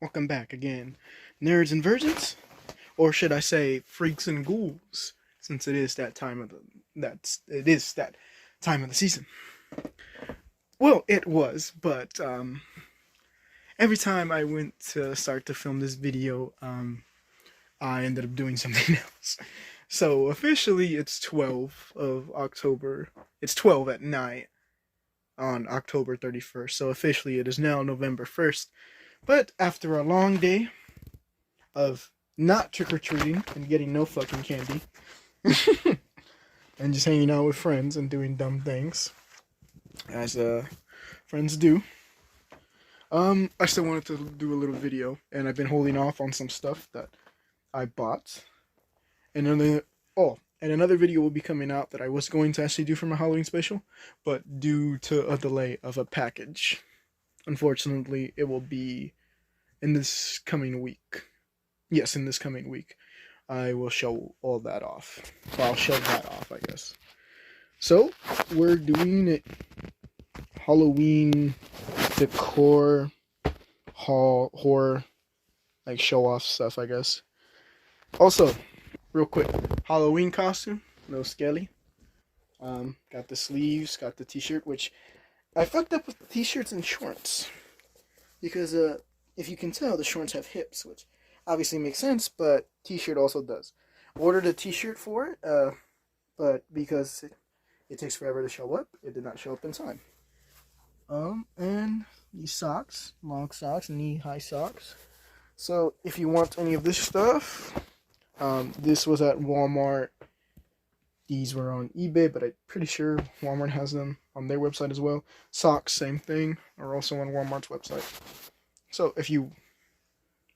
Welcome back again, nerds and virgins, or should I say, freaks and ghouls, since it is that time of the season. Well, it was, but every time I went to start to film this video, I ended up doing something else. So officially, it's 12 of October. It's 12 at night on October 31st. So officially, it is now November 1st. But after a long day of not trick-or-treating and getting no fucking candy and just hanging out with friends and doing dumb things, as friends do, I still wanted to do a little video, and I've been holding off on some stuff that I bought. And another video will be coming out that I was going to actually do for my Halloween special, but due to a delay of a package, unfortunately, it will be in this coming week. Yes, in this coming week, I will show all that off. Well, I'll show that off, I guess. So, we're doing it Halloween decor, horror, like show-off stuff, I guess. Also, real quick, Halloween costume, no skelly. Got the sleeves, got the t-shirt, which I fucked up with the t-shirts and shorts. Because, if you can tell, the shorts have hips, which obviously makes sense, but t-shirt also does. Ordered a t-shirt for it, but because it takes forever to show up, it did not show up in time. And these socks, long socks, knee-high socks. So, if you want any of this stuff, this was at Walmart. These were on eBay, but I'm pretty sure Walmart has them on their website as well. Socks, same thing, are also on Walmart's website. So, if you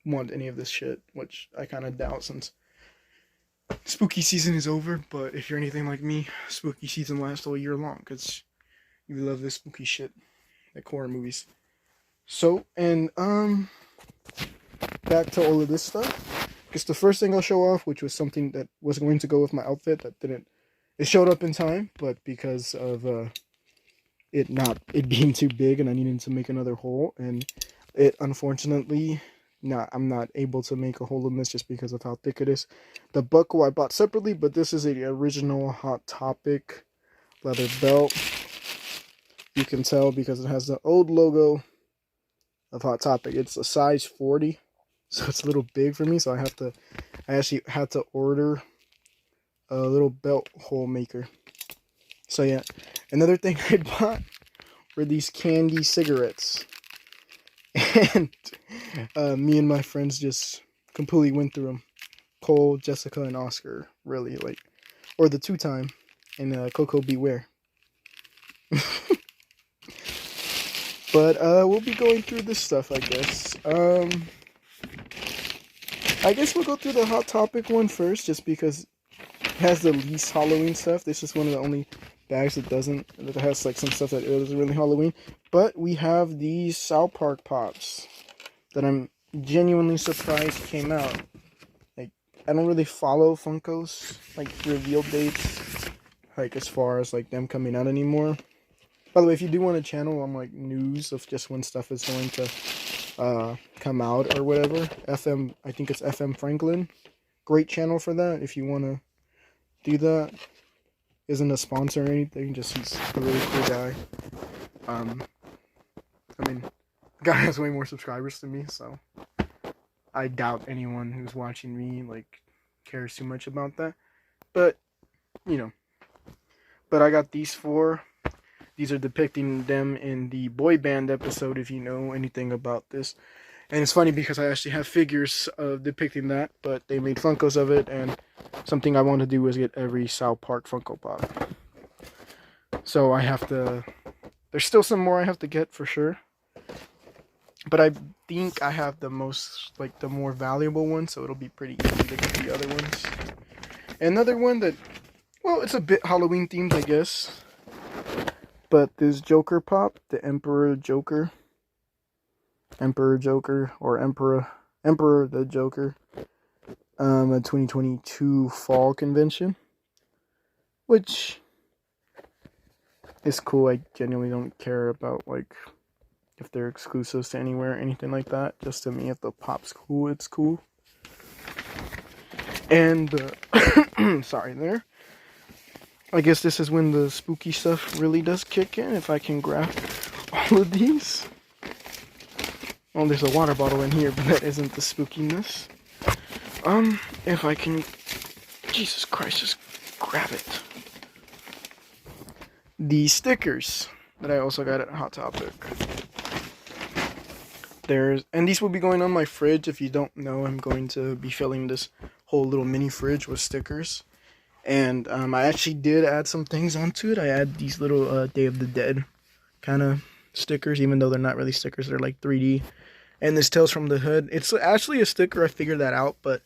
want any of this shit, which I kind of doubt since spooky season is over, but if you're anything like me, spooky season lasts all year long, because you love this spooky shit, like horror movies. So, and, back to all of this stuff, because the first thing I'll show off, which was something that was going to go with my outfit that didn't, it showed up in time, but because of, it being too big and I needed to make another hole, and it unfortunately, I'm not able to make a hole in this just because of how thick it is. The buckle I bought separately, but this is the original Hot Topic leather belt. You can tell because it has the old logo of Hot Topic. It's a size 40, so it's a little big for me, so I actually had to order a little belt hole maker. So yeah, another thing I bought were these candy cigarettes. And me and my friends just completely went through them. Cole, Jessica, and Oscar, really, like, or the two-time, and Coco Beware. But we'll be going through this stuff, I guess. I guess we'll go through the Hot Topic one first, just because it has the least Halloween stuff. This is one of the only bags that has like some stuff that isn't really Halloween. But we have these South Park Pops that I'm genuinely surprised came out. Like, I don't really follow Funko's like reveal dates, like as far as like them coming out anymore. By the way, if you do want a channel on like news of just when stuff is going to come out or whatever, I think it's FM Franklin. Great channel for that if you want to do that. Isn't a sponsor or anything, just he's a really cool guy. I mean, the guy has way more subscribers than me, so I doubt anyone who's watching me like cares too much about that. But you know, but I got these four. These are depicting them in the boy band episode, if you know anything about this. And it's funny because I actually have figures of depicting that, but they made Funkos of it, and something I want to do is get every South Park Funko Pop. So I have to... There's still some more I have to get for sure. But I think I have the most, like, the more valuable one, so it'll be pretty easy to get the other ones. Another one that, well, it's a bit Halloween themed, I guess. But this Joker Pop, the Emperor Joker, or Emperor the Joker. a 2022 fall convention, which is cool. I genuinely don't care about like if they're exclusives to anywhere or anything like that. Just to me, if the pop's cool, it's cool. And sorry there. I guess this is when the spooky stuff really does kick in. If I can grab all of these. Oh, there's a water bottle in here, but that isn't the spookiness. If I can, Jesus Christ, just grab it. The stickers that I also got at Hot Topic. And these will be going on my fridge. If you don't know, I'm going to be filling this whole little mini fridge with stickers. And I actually did add some things onto it. I add these little Day of the Dead kind of stickers, even though they're not really stickers. They're like 3D. And this Tales from the Hood. It's actually a sticker. I figured that out, but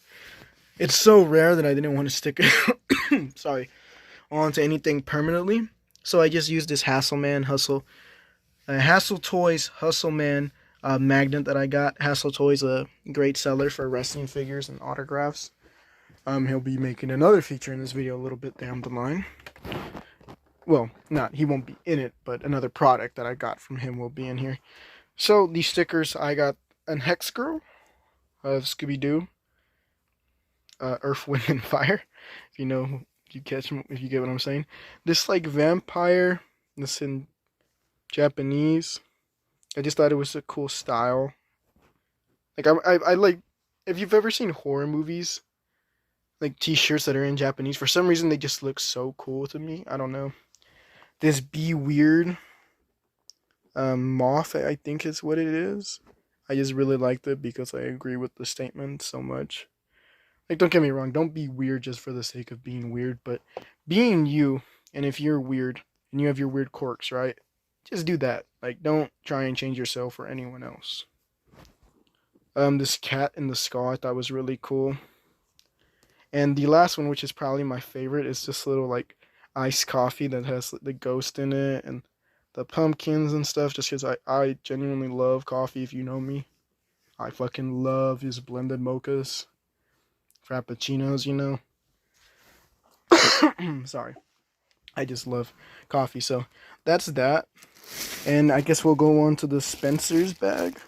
it's so rare that I didn't want to stick it sorry, onto anything permanently. So I just used this Hassle Toys Hustle Man magnet that I got. Hassle Toys, a great seller for wrestling figures and autographs. He'll be making another feature in this video a little bit down the line. Well, he won't be in it, but another product that I got from him will be in here. So these stickers, I got an Hex Girl of Scooby-Doo, Earth, Wind, and Fire. If you know, if you get what I'm saying. This like vampire, this in Japanese. I just thought it was a cool style. Like I like, if you've ever seen horror movies, like t-shirts that are in Japanese, for some reason they just look so cool to me. I don't know. This Be Weird moth, I think is what it is. I just really liked it because I agree with the statement so much. Like, don't get me wrong, don't be weird just for the sake of being weird, but being you, and if you're weird and you have your weird quirks, right? Just do that. Like, don't try and change yourself or anyone else. This cat in the skull I thought was really cool. And the last one, which is probably my favorite, is this little like iced coffee that has the ghost in it and the pumpkins and stuff, just because I genuinely love coffee. If you know me, I fucking love these blended mochas, frappuccinos, you know. Sorry, I just love coffee. So that's that. And I guess we'll go on to the Spencer's bag.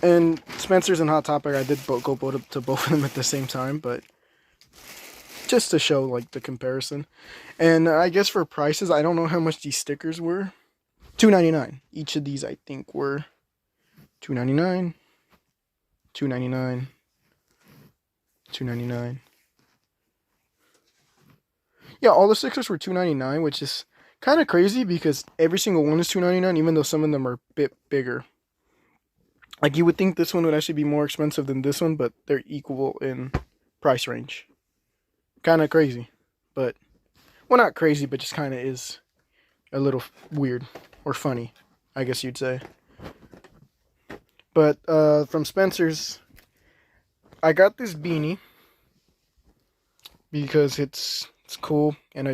And Spencer's and Hot Topic, I did go to both of them at the same time, but just to show like the comparison. And I guess for prices, I don't know how much these stickers were. $2.99. Each of these I think were $2.99, $2.99, $2.99. Yeah, all the stickers were $2.99, which is kind of crazy because every single one is $2.99, even though some of them are a bit bigger. Like, you would think this one would actually be more expensive than this one, but they're equal in price range. Kind of crazy. But, well, not crazy, but just kind of is a little weird. Or funny, I guess you'd say. But, from Spencer's, I got this beanie. Because it's cool, and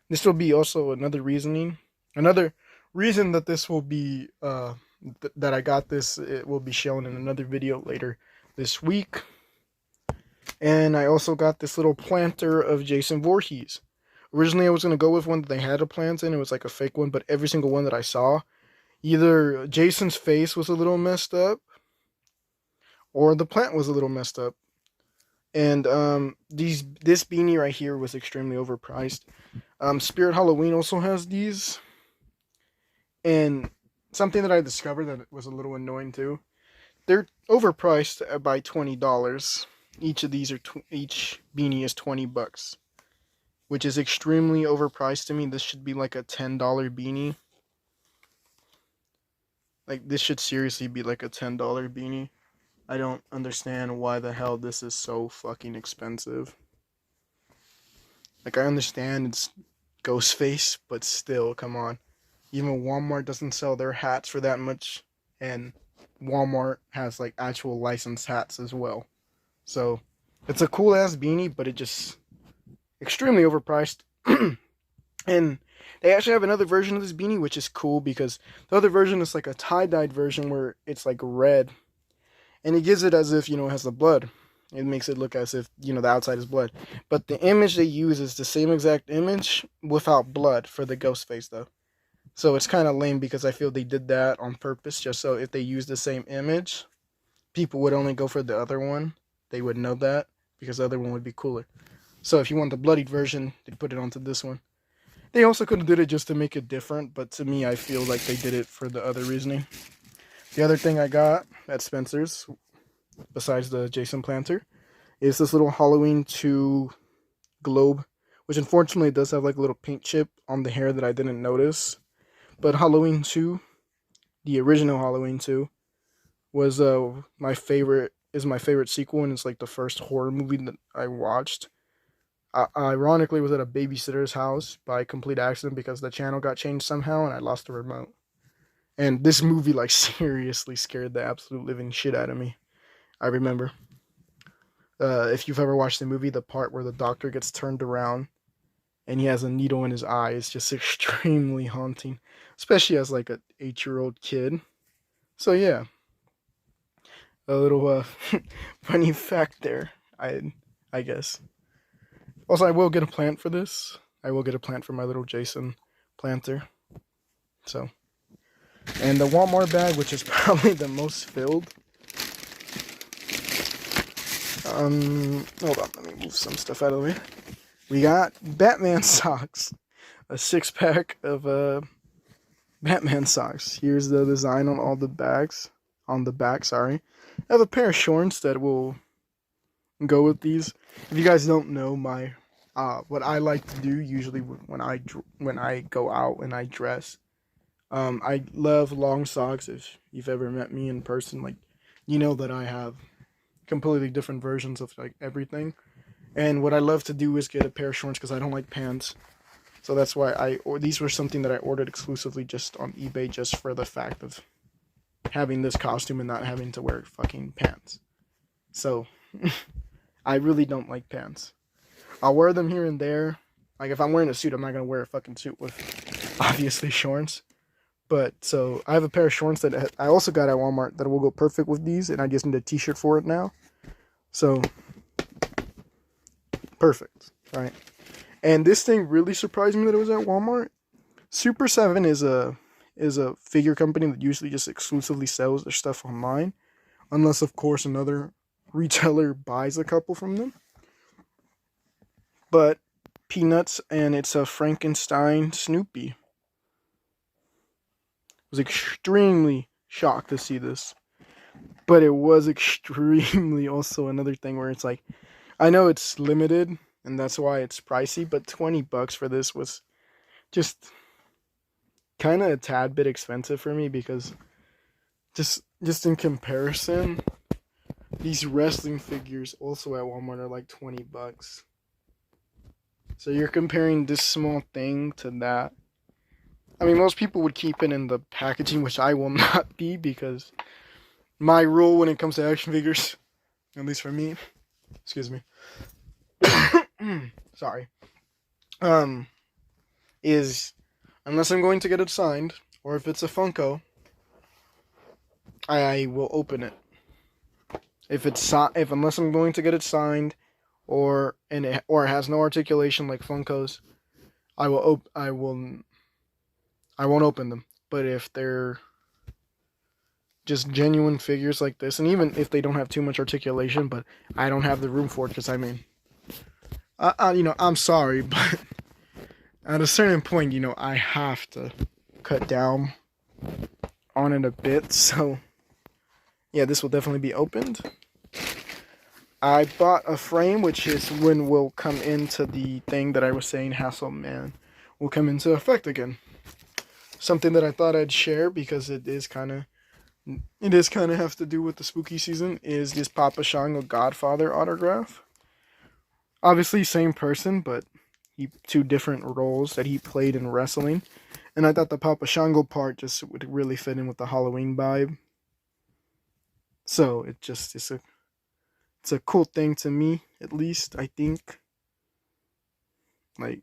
this will be also another reason that this will be, that I got this, it will be shown in another video later this week. And I also got this little planter of Jason Voorhees. Originally I was going to go with one that they had a plant in, it was like a fake one, but every single one that I saw, either Jason's face was a little messed up, or the plant was a little messed up. And this beanie right here was extremely overpriced. Spirit Halloween also has these. And something that I discovered that was a little annoying too. They're overpriced by $20. Each of these each beanie is $20, which is extremely overpriced to me. This should be like a $10 beanie. Like, this should seriously be like a $10 beanie. I don't understand why the hell this is so fucking expensive. Like, I understand it's Ghostface, but still, come on. Even Walmart doesn't sell their hats for that much, and Walmart has like actual licensed hats as well. So, it's a cool ass beanie, but it just extremely overpriced. And they actually have another version of this beanie, which is cool because the other version is like a tie-dyed version where it's like red. And it gives it as if, you know, it has the blood. It makes it look as if, you know, the outside is blood. But the image they use is the same exact image without blood for the ghost face, though. So it's kind of lame because I feel they did that on purpose, just so if they use the same image, people would only go for the other one. They would know that because the other one would be cooler. So if you want the bloodied version, they put it onto this one. They also could have did it just to make it different, but to me, I feel like they did it for the other reasoning. The other thing I got at Spencer's, besides the Jason Planter, is this little Halloween 2 globe, which unfortunately does have like a little paint chip on the hair that I didn't notice. But Halloween 2, the original Halloween 2, was my favorite sequel, and it's like the first horror movie that I watched. Ironically, was at a babysitter's house by complete accident because the channel got changed somehow and I lost the remote. And this movie like seriously scared the absolute living shit out of me. I remember. If you've ever watched the movie, the part where the doctor gets turned around and he has a needle in his eye is just extremely haunting, especially as like an 8-year-old kid. So yeah, a little funny fact there. I guess. Also, I will get a plant for this. I will get a plant for my little Jason planter. So, and the Walmart bag, which is probably the most filled. Hold on, let me move some stuff out of the way. We got Batman socks. A 6-pack of Batman socks. Here's the design on all the bags. On the back, sorry. I have a pair of shorts that will go with these. If you guys don't know my what I like to do usually when I go out and I dress, I love long socks. If you've ever met me in person, like, you know that I have completely different versions of like everything. And what I love to do is get a pair of shorts because I don't like pants. So that's why these were something that I ordered exclusively just on eBay, just for the fact of having this costume and not having to wear fucking pants. So I really don't like pants. I'll wear them here and there. Like if I'm wearing a suit, I'm not gonna wear a fucking suit with obviously shorts. But so I have a pair of shorts that I also got at Walmart that will go perfect with these, and I just need a t-shirt for it now. So perfect, right? And this thing really surprised me that it was at Walmart. Super 7 is a figure company that usually just exclusively sells their stuff online, unless of course another retailer buys a couple from them. But Peanuts, and it's a Frankenstein Snoopy. I was extremely shocked to see this, but it was extremely also another thing where it's like, I know it's limited and that's why it's pricey, but $20 for this was just kind of a tad bit expensive for me because just in comparison, these wrestling figures also at Walmart are like $20. So you're comparing this small thing to that. I mean, most people would keep it in the packaging, which I will not be, because my rule when it comes to action figures, at least for me, excuse me, sorry, is unless I'm going to get it signed, or if it's a Funko, I will open it. Unless I'm going to get it signed, or it has no articulation like Funkos, I won't open them. But if they're just genuine figures like this, and even if they don't have too much articulation, but I don't have the room for it, because I mean, I'm sorry, but at a certain point, I have to cut down on it a bit. So yeah, this will definitely be opened. I bought a frame, which is when we'll come into the thing that I was saying, Hasselman will come into effect again. Something that I thought I'd share because it is kind of have to do with the spooky season is this Papa Shango Godfather autograph. Obviously same person, but two different roles that he played in wrestling. And I thought the Papa Shango part just would really fit in with the Halloween vibe. So it's a cool thing to me, at least, I think. Like,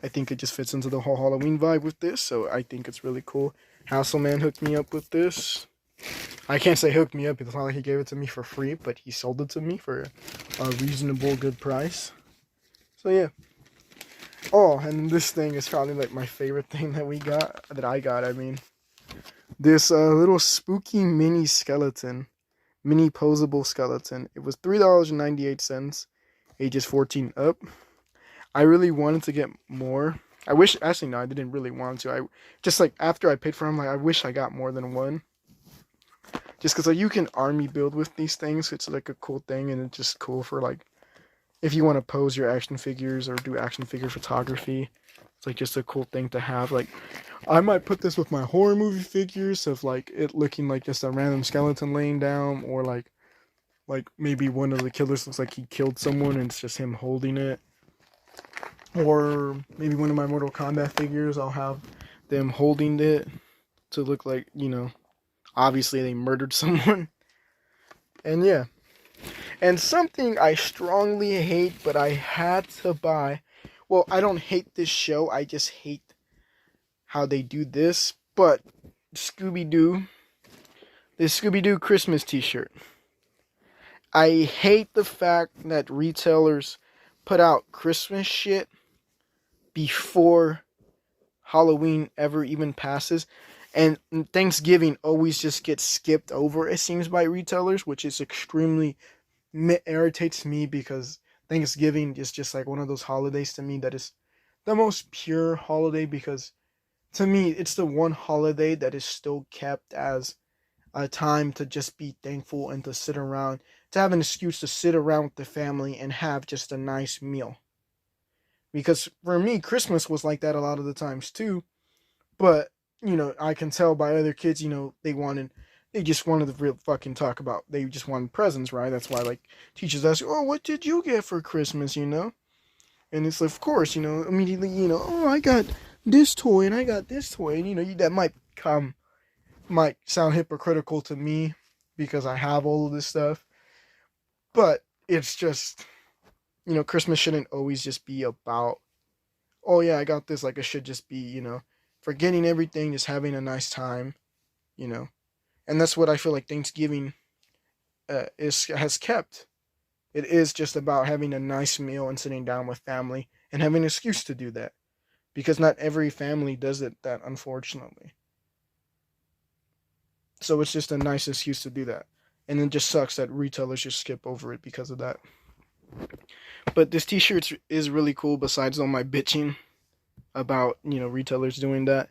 I think it just fits into the whole Halloween vibe with this, so I think it's really cool. Hasselman hooked me up with this. I can't say hooked me up. It's not like he gave it to me for free, but he sold it to me for a reasonable, good price. So yeah. Oh, and this thing is probably like my favorite thing that I got. I mean, this little spooky mini skeleton, mini posable skeleton. It was $3.98, ages 14 up. I really wanted to get more. I wish, actually, no, I didn't really want to. I just like after I paid for them, like I wish I got more than one. Just because like you can army build with these things, it's like a cool thing, and it's just cool for like if you want to pose your action figures or do action figure photography. It's like just a cool thing to have. Like I might put this with my horror movie figures of like it looking like just a random skeleton laying down, or like maybe one of the killers looks like he killed someone and it's just him holding it. Or maybe one of my Mortal Kombat figures, I'll have them holding it to look like, obviously they murdered someone. And yeah. And something I strongly hate, but I had to buy. Well, I don't hate this show, I just hate how they do this. But Scooby-Doo, this Scooby-Doo Christmas t-shirt. I hate the fact that retailers put out Christmas shit before Halloween ever even passes, and Thanksgiving always just gets skipped over, it seems, by retailers, which is extremely irritates me, because Thanksgiving is just like one of those holidays to me that is the most pure holiday, because to me it's the one holiday that is still kept as a time to just be thankful and to sit around, to have an excuse to sit around with the family and have just a nice meal. Because for me, Christmas was like that a lot of the times too. But, I can tell by other kids, they just wanted to real fucking talk about, they just wanted presents, right? That's why, like, teachers ask, oh, what did you get for Christmas? And it's like, of course, immediately, oh, I got this toy and I got this toy. And, that might sound hypocritical to me because I have all of this stuff. But it's just, Christmas shouldn't always just be about, oh yeah, I got this. Like, it should just be, forgetting everything, just having a nice time, you know. And that's what I feel like Thanksgiving has kept. It is just about having a nice meal and sitting down with family and having an excuse to do that, because not every family does that, unfortunately. So it's just a nice excuse to do that, and it just sucks that retailers just skip over it because of that. But this T-shirt is really cool. Besides all my bitching about retailers doing that,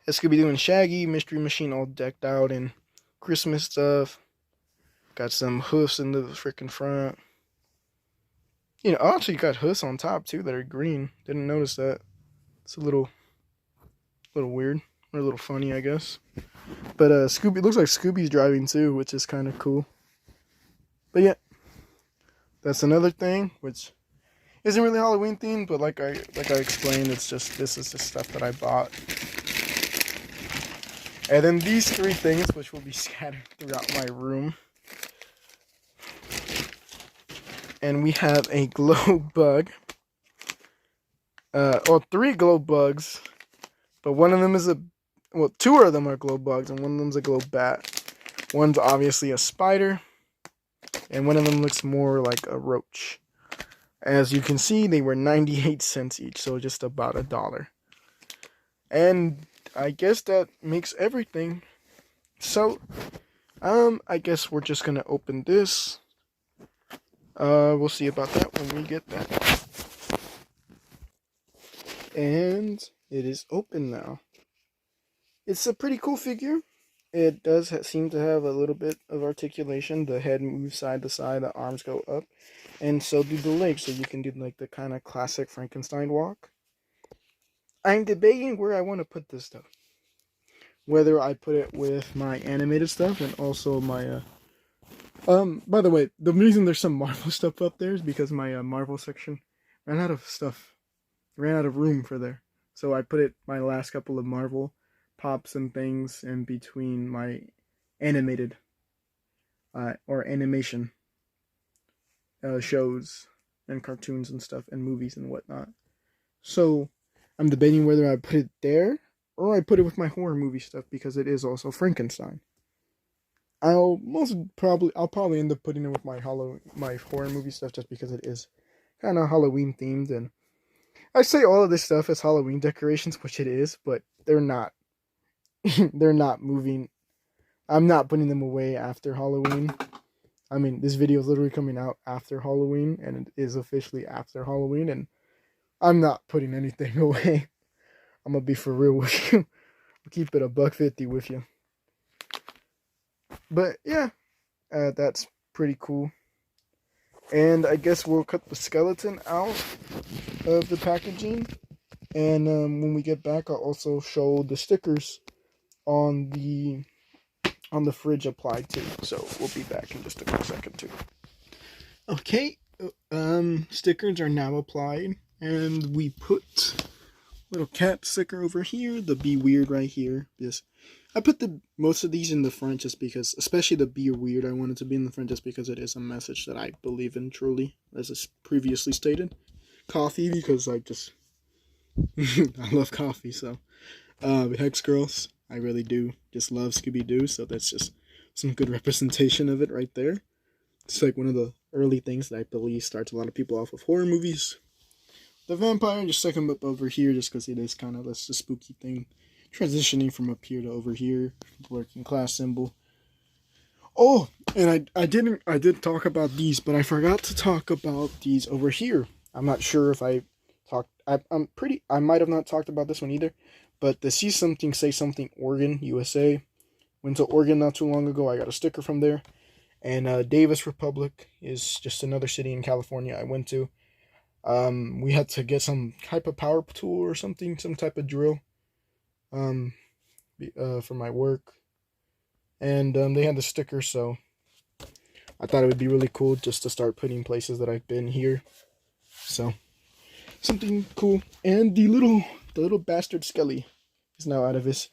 it's Scooby Doo and Shaggy, Mystery Machine all decked out in Christmas stuff. Got some hoofs in the freaking front. Actually got hoofs on top too that are green. Didn't notice that. It's a little weird, or a little funny, I guess. But Scooby, looks like Scooby's driving too, which is kind of cool. But yeah, that's another thing which isn't really Halloween themed, but like I explained, this is the stuff that I bought. And then these three things, which will be scattered throughout my room. And we have a glow bug. Three glow bugs, but one of them is two of them are glow bugs, and one of them's a glow bat. One's obviously a spider, and one of them looks more like a roach. As you can see, they were 98 cents each, so just about $1. And I guess that makes everything. So, I guess we're just gonna open this. We'll see about that when we get that. And it is open now. It's a pretty cool figure. It does seem to have a little bit of articulation. The head moves side to side, the arms go up, and so do the legs, so you can do like the kind of classic Frankenstein walk. I'm debating where I want to put this stuff. Whether I put it with my animated stuff and also my by the way, the reason there's some Marvel stuff up there is because my Marvel section ran out of stuff. Ran out of room for there. So I put my last couple of Marvel pops and things in between my animated or animation shows and cartoons and stuff and movies and whatnot. So I'm debating whether I put it there or I put it with my horror movie stuff, because it is also Frankenstein. I'll probably end up putting it with my horror movie stuff just because it is kind of Halloween themed, and I say all of this stuff is Halloween decorations, which it is, but they're not. They're not moving. I'm not putting them away after Halloween. I mean, this video is literally coming out after Halloween, and it is officially after Halloween, and I'm not putting anything away. I'm gonna be for real with you. I'll keep it $1.50 with you. But yeah, that's pretty cool. And I guess we'll cut the skeleton out of the packaging. And when we get back, I'll also show the stickers on the fridge applied too. So we'll be back in just a quick second too. Okay, stickers are now applied, and we put little cat sticker over here, the Be Weird right here. Yes, I put most of these in the front just because, especially the Be Weird, I wanted to be in the front just because it is a message that I believe in truly, as is previously stated. Coffee, because I just I love coffee. So Hex Girls, I really do just love Scooby-Doo, so that's just some good representation of it right there. It's like one of the early things that I believe starts a lot of people off with horror movies. The vampire, just second up over here just because it is kind of less the spooky thing. Transitioning from up here to over here, working class symbol. Oh, and I did talk about these, but I forgot to talk about these over here. I'm not sure if I might have not talked about this one either, but the See Something, Say Something Oregon, USA. Went to Oregon not too long ago. I got a sticker from there. And Davis Republic is just another city in California I went to. We had to get some type of power tool or something, some type of drill, for my work. And they had the sticker, so I thought it would be really cool just to start putting places that I've been here. So something cool. And the little bastard Skelly is now out of his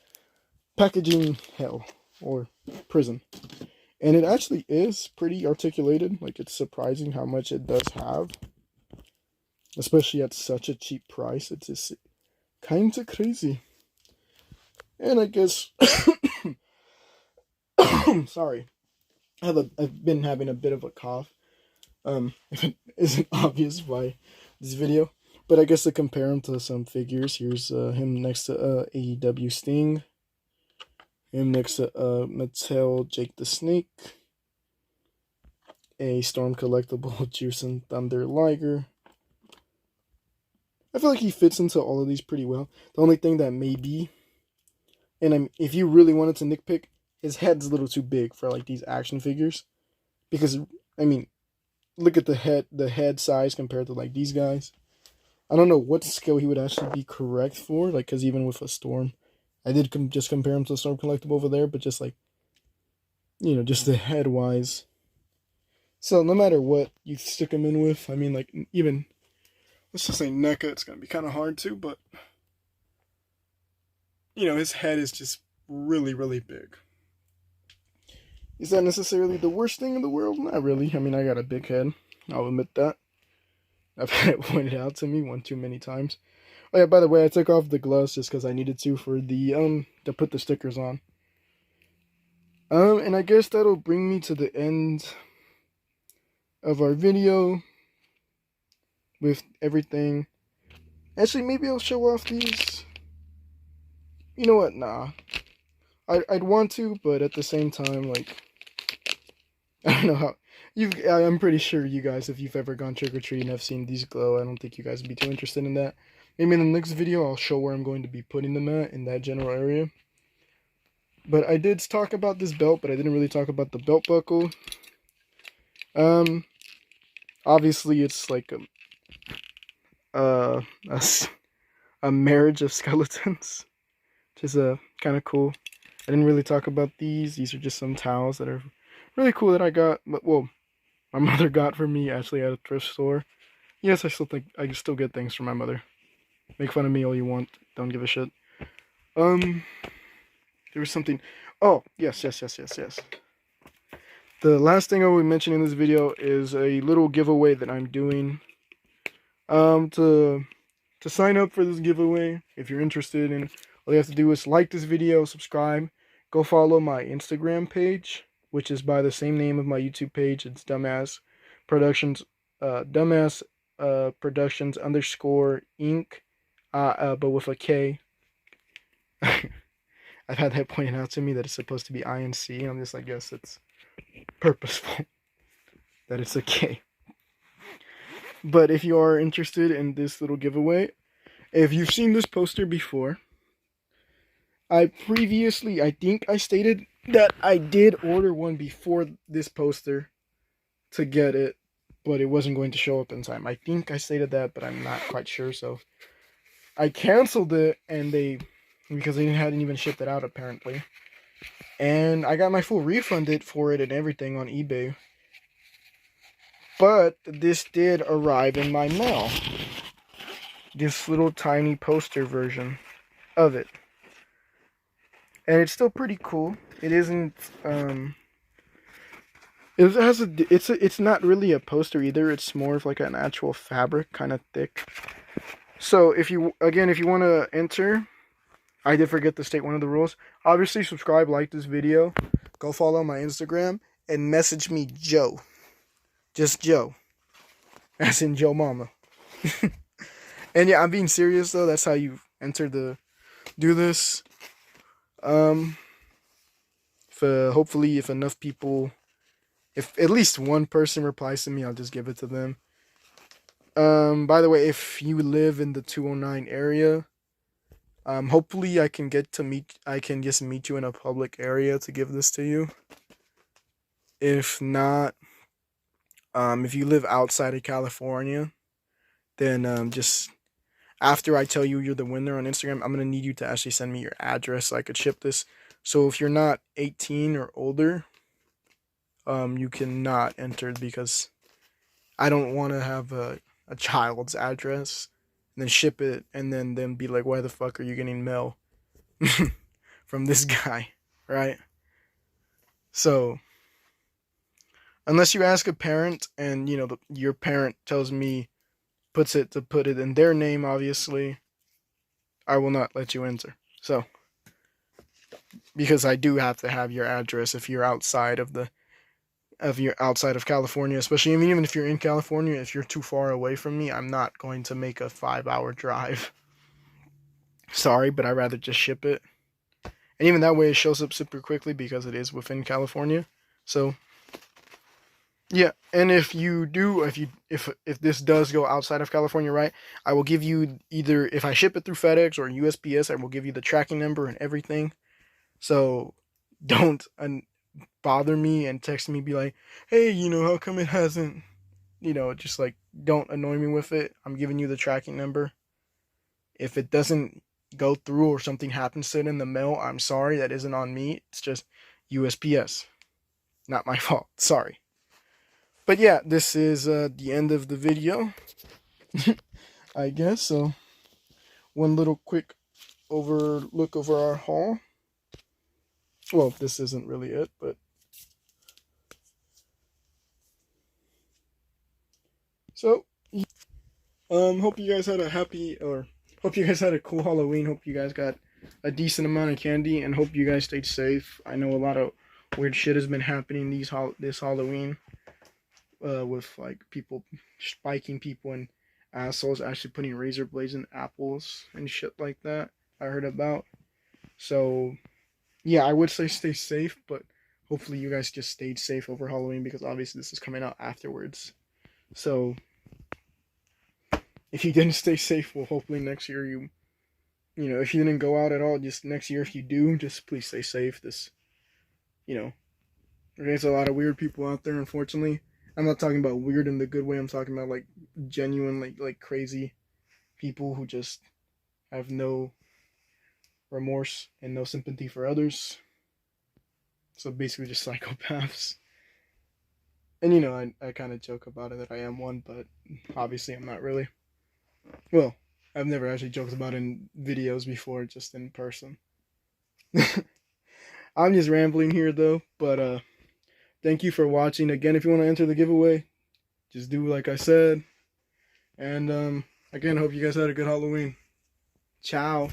packaging hell or prison. And it actually is pretty articulated. Like, it's surprising how much it does have. Especially at such a cheap price. It's just kind of crazy. And I guess... sorry. I've been having a bit of a cough. If it isn't obvious by this video. But I guess to compare him to some figures. Here's him next to AEW Sting. Him next to Mattel Jake the Snake. A Storm Collectible Juice and Thunder Liger. I feel like he fits into all of these pretty well. The only thing that may be, and if you really wanted to nitpick, his head's a little too big for like these action figures. Because, I mean, look at the head size compared to like these guys. I don't know what scale he would actually be correct for, like, because even with a Storm, I did just compare him to a Storm Collectible over there, but just like, you know, just the head wise. So no matter what you stick him in with, I mean, like, even, let's just say NECA, it's going to be kind of hard to, but, you know, his head is just really, really big. Is that necessarily the worst thing in the world? Not really. I mean, I got a big head. I'll admit that. I've had it pointed out to me one too many times. Oh yeah, by the way, I took off the gloves just because I needed to for the, to put the stickers on. And I guess that'll bring me to the end of our video with everything. Actually, maybe I'll show off these. You know what? Nah. I'd want to, but at the same time, like, I don't know how. I'm pretty sure you guys, if you've ever gone trick-or-treating, have seen these glow. I don't think you guys would be too interested in that. Maybe in the next video, I'll show where I'm going to be putting them at in that general area. But I did talk about this belt, but I didn't really talk about the belt buckle. Obviously, it's like a marriage of skeletons, which is kind of cool. I didn't really talk about these. These are just some towels that are really cool that I got. Well, my mother got for me actually at a thrift store. Yes, I still think I can still get things from my mother. Make fun of me all you want. Don't give a shit. There was something. Oh, yes. The last thing I will mention in this video is a little giveaway that I'm doing. To sign up for this giveaway, if you're interested in, all you have to do is like this video, subscribe, go follow my Instagram page. which is by the same name of my YouTube page. It's Dumbass Productions, Dumbass Productions underscore Inc. But with a K. I've had that pointed out to me that it's supposed to be INC. I'm just, I guess it's purposeful that it's a K. But if you are interested in this little giveaway, if you've seen this poster before, I think I stated that I did order one before this poster to get it, but it wasn't going to show up in time. I think I stated that, but I'm not quite sure. So I canceled it, and because they hadn't even shipped it out apparently. And I got my full refund for it and everything on eBay. But this did arrive in my mail. This little tiny poster version of it. And it's still pretty cool. It isn't it's not really a poster either. It's more of like an actual fabric, kind of thick. So if you want to enter, I did forget to state one of the rules. Obviously, subscribe, like this video, go follow my Instagram, and message me Joe. Just Joe. As in Joe Mama. And yeah, I'm being serious though. That's how you enter do this. Hopefully if enough people, if at least one person replies to me, I'll just give it to them. By the way, if you live in the 209 area, hopefully I can just meet you in a public area to give this to you. If not, if you live outside of California, then just after I tell you you're the winner on Instagram, I'm going to need you to actually send me your address so I could ship this. So if you're not 18 or older, you cannot enter because I don't want to have a child's address and then ship it and then them be like, why the fuck are you getting mail from this guy, right? So unless you ask a parent and, your parent tells me, put it in their name, obviously, I will not let you enter. So, because I do have to have your address if you're outside of California, especially even if you're in California, if you're too far away from me, I'm not going to make a 5-hour drive. Sorry, but I'd rather just ship it. And even that way it shows up super quickly because it is within California. So yeah, and if this does go outside of California, right, I will give you either, if I ship it through FedEx or USPS, I will give you the tracking number and everything. So don't bother me and text me, be like, hey, how come it hasn't, just like, don't annoy me with it. I'm giving you the tracking number. If it doesn't go through or something happens to it in the mail, I'm sorry, that isn't on me. It's just USPS. Not my fault. Sorry. But yeah, this is the end of the video, I guess. So, one little quick look over our haul. Well, this isn't really it, but so hope you guys had a cool Halloween. Hope you guys got a decent amount of candy, and hope you guys stayed safe. I know a lot of weird shit has been happening this Halloween. With like people spiking people and assholes actually putting razor blades in apples and shit like that. I heard about. So yeah, I would say stay safe, but hopefully you guys just stayed safe over Halloween because obviously this is coming out afterwards. So if you didn't stay safe, well, hopefully next year if you didn't go out at all, just next year if you do, just please stay safe. There's a lot of weird people out there, unfortunately. I'm not talking about weird in the good way. I'm talking about like genuine, like crazy people who just have no remorse and no sympathy for others. So basically just psychopaths. And I kind of joke about it that I am one, but obviously I'm not really. Well, I've never actually joked about it in videos before, just in person. I'm just rambling here though, but thank you for watching. Again, if you want to enter the giveaway, just do like I said. And again, hope you guys had a good Halloween. Ciao.